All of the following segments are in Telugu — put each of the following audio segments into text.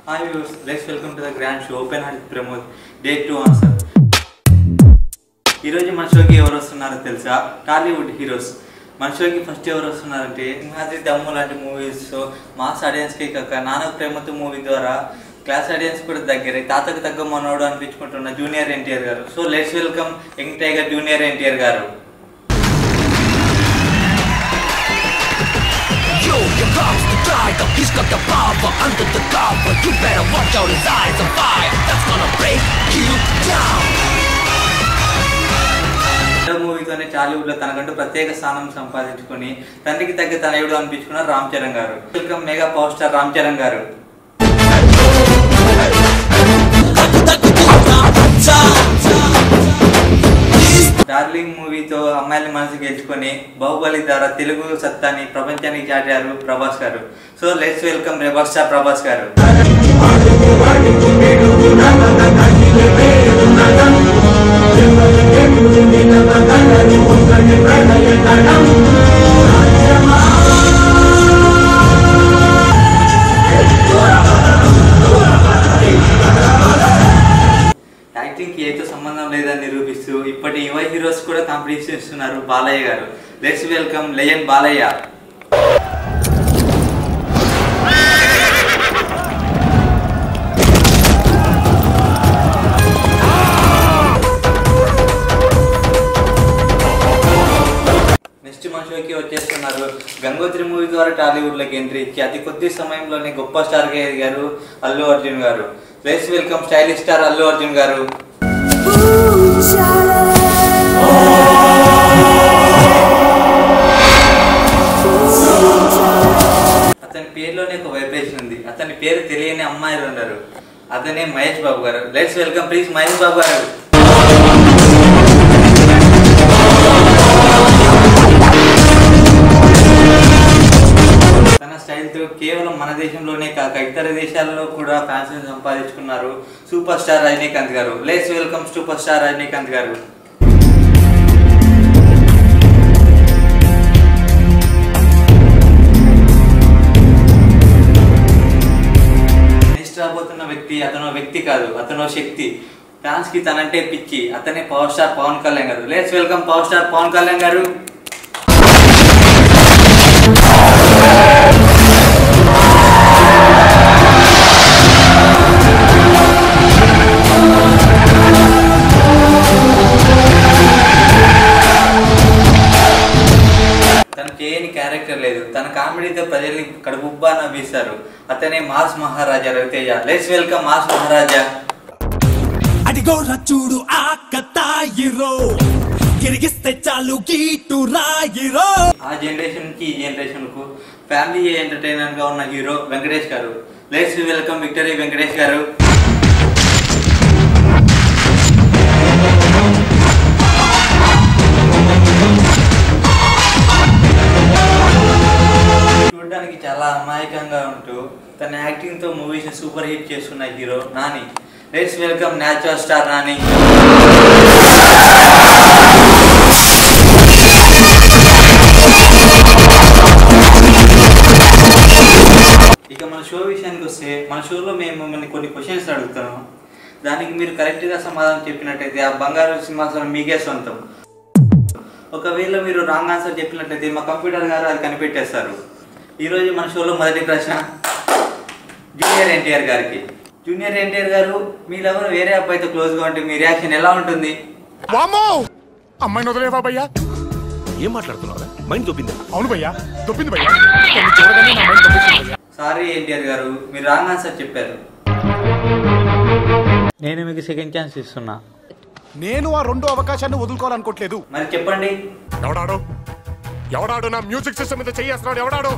Hi viewers, let's welcome to the grand show Open Heart Pramod Day 2 answer. ఈ రోజు మన షోకి ఎవరు వస్తున్నారో తెలుసా? టాలీవుడ్ హీరోస్. మన షోకి ఫస్ట్ ఎవరు వస్తున్నారంటే సింహాద్రి దమ్ము లాంటి మూవీస్ మాస్ ఆడియన్స్కి కాక నానక ప్రేమతో మూవీ ద్వారా క్లాస్ ఆడియన్స్ కూడా దగ్గర తాతకు తగ్గ మనోడు అనిపించుకుంటున్న జూనియర్ ఎన్టీఆర్ గారు. So let's welcome young tiger junior NTR గారు. Here comes the tiger, he's got the power under the cover. You better watch out, his eyes on fire. That's gonna break you down. మూవీతోనే Tollywood లో తనకంటూ ప్రత్యేక స్థానం సంపాదించుకుని తండ్రికి తగ్గ తనయుడు అనిపించుకున్న రామ్ చరణ్ గారు. Welcome mega power star Ram Charan గారు. డార్లింగ్ మూవీతో అమ్మాయిల మనసు గెలుచుకొని బాహుబలి ద్వారా తెలుగు సత్తాని ప్రపంచానికి చాటారు ప్రభాస్ గారు. So let's welcome rebel star Prabhas గారు. యాక్టింగ్కి ఏతో సంబంధం లేదని నిరూపిస్తూ ఇప్పటి యువ హీరోస్ కూడా కాంపిటీషన్ ఇస్తున్నారు బాలయ్య గారు. Let's welcome legend Balayya. Next మన షోకి వచ్చేస్తున్నారు గంగోత్రి మూవీ ద్వారా టాలీవుడ్లోకి ఎంట్రీ ఇచ్చి అతి కొద్ది సమయంలోనే గొప్ప స్టార్గా ఎదిగారు అల్లు అర్జున్ గారు. Let's welcome stylish star Allu Arjun గారు. అతని పేరులోనే ఒక వైబ్రేషన్ ఉంది. అతని పేరు తెలియని అమ్మాయిలు ఉన్నారు. అతనే మహేష్ బాబు గారు. Let's welcome please Mahesh Babu గారు. తన స్టైల్తో కేవలం మన దేశంలోనే కాక ఇతర దేశాల్లో కూడా ఫ్యాన్స్ సంపాదించుకున్నారు సూపర్ స్టార్ రజనీకాంత్ గారు. Let's welcome super star Rajinikanth గారు. నెక్స్ట్ రాబోతున్న వ్యక్తి అతను వ్యక్తి కాదు, అతను శక్తి. ఫ్యాన్స్ కి తనంటే పిచ్చి. అతనే power star Pavan Kalyan garu. Let's welcome power star Pavan Kalyan garu. తను చేయని క్యారెక్టర్ లేదు. తన కామెడీతో ప్రజల్ని కడుపుబ్బా నవ్విస్తారు. అతనే mass Maharaja Raviteja. Let's welcome mass Maharaja. అడిగో రచూడు ఆకతాయిరో గిరిగిస్తే చాలు గీటు రాయిరో. ఆ జనరేషన్ కి ఈ జనరేషన్ కు ఫ్యామిలీ ఎంటర్టైనర్ గా ఉన్న హీరో వెంకటేష్ గారు. లెట్స్ వెల్కమ్ విక్టరీ వెంకటేష్ గారు. చూడడానికి చాలా అమాయకంగా ఉంటూ తన యాక్టింగ్ తో మూవీస్ సూపర్ హిట్ చేస్తున్న hero Nani. Let's welcome natural star Nani. ఇక మన షో విషయానికి వస్తే మన షోలో మేము మిమ్మల్ని కొన్ని క్వశ్చన్స్ అడుగుతాము. దానికి మీరు కరెక్ట్గా సమాధానం చెప్పినట్టయితే ఆ బంగారు సింహాసనం మీకే సొంతం. ఒకవేళ మీరు రాంగ్ ఆన్సర్ చెప్పినట్లయితే మా కంప్యూటర్ గారు అది కనిపెట్టేస్తారు. ఈరోజు మన షోలో మొదటి ప్రశ్న జూనియర్ ఎన్టీఆర్ గారికి. జూనియర్ ఎన్టీఆర్ గారు మీరెవరు వేరే అబ్బాయితో క్లోజ్గా ఉంటే మీ రియాక్షన్ ఎలా ఉంటుంది? అమ్మాయిని వదిలేవా భయ్యా? ఏం మాట్లాడుతున్నారా? మైండ్ దొబ్బిందా? అవును భయ్యా, దొబ్బింది భయ్యా. సారీ ఎన్టీఆర్ గారు, మీరు రాంగ్ ఆన్సర్ చెప్పారు. నేను మీకు సెకండ్ ఛాన్స్ ఇస్తున్నా. నేను ఆ రెండో అవకాశాన్ని వదులుకోవాలనుకోవట్లేదు. మరి చెప్పండి. ఎవడాడు నా మ్యూజిక్ సిస్టమ్ మీద చేస్తున్నాడు? ఎవడాడు?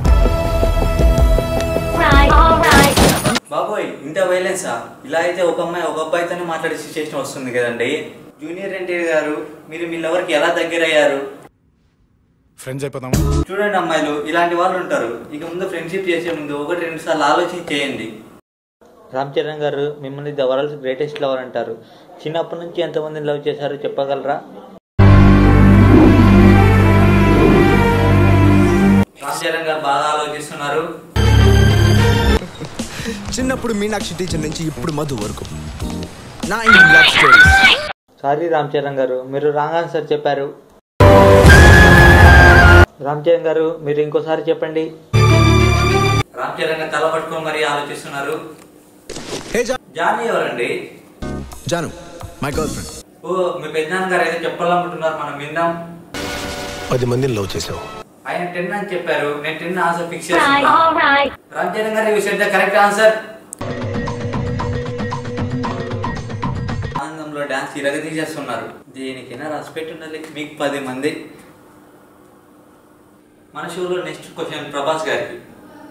బాబోయ్, ఇంత వైలెన్సా? ఇలా అయితే ఒక అమ్మాయి ఒక అబ్బాయితోనే మాట్లాడే సిచ్యువేషన్ వస్తుంది కదండి. జూనియర్ ఎన్టీఆర్ గారు, మీరు మీ లవర్కి ఎలా దగ్గరయ్యారు? ఫ్రెండ్స్ అయిపోదాం. చూడండి అమ్మాయిలు, ఇలాంటి వాళ్ళు ఉంటారు. ఇక ముందు ఫ్రెండ్షిప్ చేసే ముందు 1-2 సార్లు ఆలోచించి చేయండి. రామ్ చరణ్ గారు మిమ్మల్ని ద వరల్డ్స్ గ్రేటెస్ట్ లవర్ అంటారు. చిన్నప్పటి నుంచి ఎంతమందిని లవ్ చేశారో చెప్పగలరా? రామ్ చరణ్ గారు బాగా ఆలోచిస్తున్నారు. చిన్నప్పుడు మీనాక్షి టీచర్ నుంచి ఇప్పుడు మధు వరకు 9 love stories. Sorry Ram Charan గారు, మీరు రాంగ్ ఆన్సర్ చెప్పారు. రామ్ చరణ్ గారు, మీరు ఇంకోసారి చెప్పండి. రామ్ చరణ్ గారు తల పట్టుకొని మరీ ఆలోచిస్తున్నారు. జానీ ఎవరండి? Jaanu, my girl friend. Oh, మీ పెద్దనాన్న గారు ఏదో చెప్పాలనుకుంటున్నారు, మనం విందాం. 10 మందిని లవ్ చేసావు. ఆయన 10 అని చెప్పారు, నేను 10 ఆన్సర్ ఫిక్స్ చేస్తాను. రామ్ చరణ్ గారు, you said the correct answer. ఆనందంలో డాన్స్ ఇరగదీసేస్తున్నారు. దేనికైనా రెస్పెక్ట్ ఉండాలి. మీకు 10 మంది. మన షోలో నెక్స్ట్ క్వశ్చన్ ప్రభాస్ గారికి.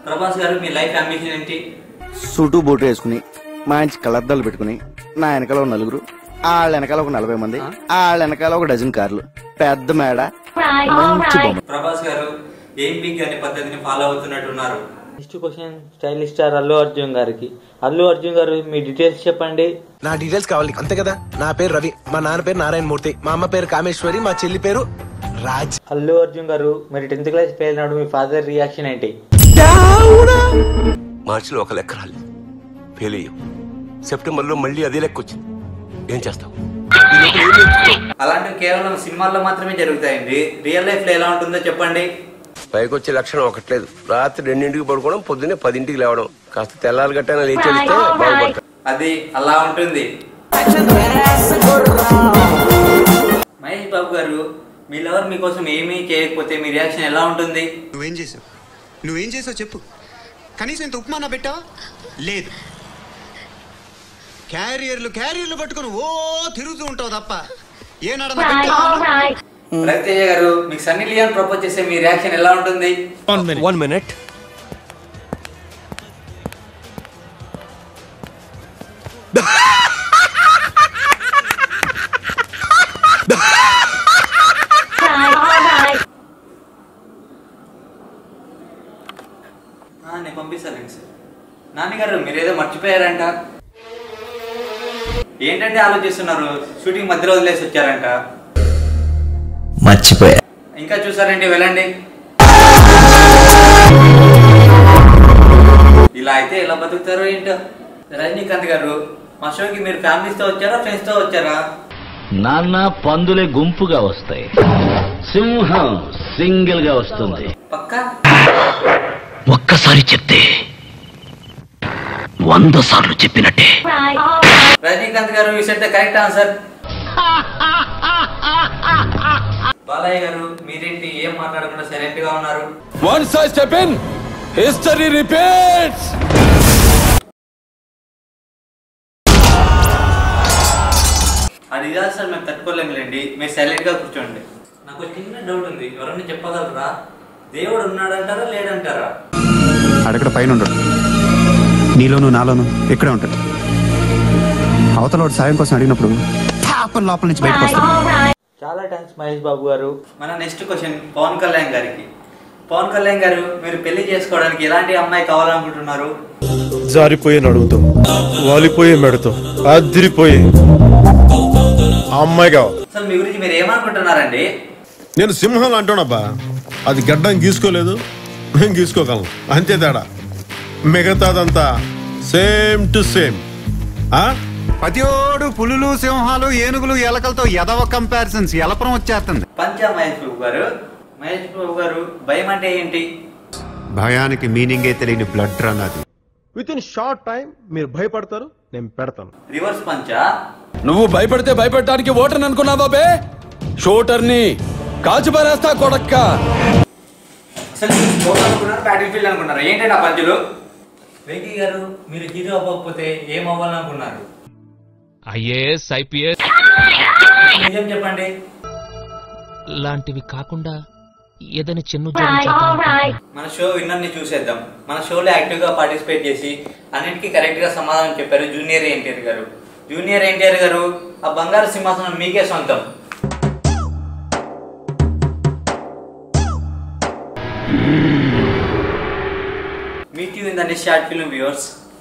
ప్రభాస్ గారు, మీ లైఫ్ అంబిషన్ ఏంటి? సూటు బోటు వేసుకుని మంచి కలర్దాలు పెట్టుకుని నా వెనకాల ఒక 4, వాళ్ళ వెనకాల ఒక 40 మంది, వాళ్ళ వెనకాల ఒక డజన్ కార్లు, పెద్ద మేడ, మంచి బొమ్మ. ప్రభాస్ గారు ఏం బిగ్ అనే పద్ధతిని ఫాలో అవుతున్నట్టున్నారు. Next question stylish star Allu Arjun గారికి. అల్లు అర్జున్ గారు, మీ డీటెయిల్స్ చెప్పండి. నా డీటెయిల్స్ కావాలి అంతే కదా. నా పేరు రవి, మా నాన్న పేరు నారాయణ మూర్తి, మా అమ్మ పేరు కామేశ్వరి, మా చెల్లి పేరు రాజ్. అల్లు అర్జున్ గారు, మీరు 10th క్లాస్ ఫెయిల్ అయినప్పుడు మీ ఫాదర్ రియాక్షన్ ఏంటి? మార్చిలో ఒక లెక్క రాలేదు, ఫెయిల్ అయ్యాం. సెప్టెంబర్లో మళ్ళీ అదే లెక్క వచ్చింది. ఏం చేస్తావు? అలాంటివి కేవలం సినిమాల్లో మాత్రమే జరుగుతాయండి. రియల్ లైఫ్ లో ఎలా ఉంటుందో చెప్పండి. పైకి వచ్చే లక్షణం ఒకట్లేదు. రాత్రి 2ంటికి పడుకోవడం, పొద్దున్నే 10ంటికి లేవడం, కాస్త తెల్లారి గట్టైనా లేచి వెళ్తే బాగుపడతాం. అది అలా ఉంటుంది. మహేష్ బాబు గారు, మీ లవర్ మీకోసం ఏమీ చేయకపోతే మీ రియాక్షన్ ఎలా ఉంటుంది? నువ్వేం చేసావు చెప్పు. కనీసం ఇంత ఉప్మా పెట్టావా? లేదు. క్యారియర్లు పట్టుకుని ఓ తిరుగుతూ ఉంటావు తప్ప ఏనాడన్నా పెట్టావా? రవితేజ గారు, మీకు సన్నీ లియోన్ ప్రపోజ్ చేస్తే మీ రియాక్షన్ ఎలా ఉంటుంది? 1 minute. నేను పంపిస్తాను సార్. నాన్నగారు, మీరేదో మర్చిపోయారంట. ఏంటంటే ఆలోచిస్తున్నారు? షూటింగ్ మధ్యలో వదిలేసి వచ్చారంట. మర్చిపోయా. ఇంకా చూసారండి, వెళ్ళండి. ఇలా అయితే ఎలా బతుకుతారో ఏంటో. రజనీకాంత్ గారు, మా షోకి మీరు ఫ్యామిలీస్తో వచ్చారా, ఫ్రెండ్స్తో వచ్చారా? నాన్న, పందులే గుంపుగా వస్తాయి, సింహం సింగిల్ గా వస్తుంది. పక్కా? ఒక్కసారి చెప్తే 100 సార్లు చెప్పినట్టే. రజనీకాంత్ గారు, you said the correct answer. Balayya గారు, మీరేంటి ఏం మాట్లాడకుండా సైలెంట్ గా ఉన్నారు? Once I step in, history repeats. అది ఇదా సార్, మేము తట్టుకోలేములేండి. మీరు సైలెంట్ గా కూర్చోండి. నాకు చిన్న డౌట్ ఉంది, ఎవరన్నా చెప్పగలరా? దేవుడు ఉన్నాడంటారా, లేడంటారా? అడగడ పైన ఉండడు, నీలోను నాలోను ఇక్కడే ఉంటాడు. అవతల సాయం కోసం అడిగినప్పుడు లోపల నుంచి బయటకు వస్తాడు. చాలా థ్యాంక్స్ మహేష్ బాబు గారు. మన నెక్స్ట్ క్వశ్చన్ పవన్ కళ్యాణ్ గారికి. పవన్ కళ్యాణ్ గారు, మీరు పెళ్లి చేసుకోవడానికి ఎలాంటి అమ్మాయి కావాలనుకుంటున్నారు? జారిపోయే నడుగుతో, వాలిపోయే మెడతో, అదిరిపోయే అమ్మాయి కావాలి. అసలు మీ గురించి మీరు ఏమనుకుంటున్నారండి? నేను సింహం అంటానబ్బా. అది గడ్డం గీసుకోలేదు, మేము గీసుకోగలం, అంతే తేడా. మిగతాదంతా సేమ్ టు సేమ్. పతియోడు పులులు, సింహాలు, ఏనుగులు, ఎలకలతో ఎదవ కంపారిజన్స్ ఎలపరం వచ్చేస్తుంది. పంచా మహేష్ బాబు గారు. మహేష్ బాబు గారు, భయం అంటే ఏంటి? భయానికి మీనింగే తెలియని బ్లడ్ రన్ అది. విత్ ఇన్ షార్ట్ టైం మీరు భయపడతారు, నేను పెడతాను. రివర్స్ పంచా? నువ్వు భయపడితే భయపెట్టడానికి ఓటర్ అనుకున్నావా బే? షూటర్ని కాల్చి పారేస్తా కొడక్క. అసలు అనుకున్నారు, బ్యాటిల్ ఫీల్డ్ అనుకున్నారు. ఏంటంటే ఆ పంచులు? వెంకీ గారు, మీరు హీరో అవ్వకపోతే ఏం అవ్వాలనుకున్నారు? ఐఏఎస్, ఐపీఎస్ నిజం చెప్పండి. లాంటివి కాకుండా ఏదైనా చిన్న మన షో విన్నర్ని చూసేద్దాం. మన షోలో యాక్టివ్ గా పార్టిసిపేట్ చేసి అన్నిటికీ కరెక్ట్ గా సమాధానం చెప్పారు జూనియర్ ఎన్టీఆర్ గారు. జూనియర్ ఎన్టీఆర్ గారు, ఆ బంగారు సింహాసనం మీకే సొంతం. Meet you in the next short film, viewers.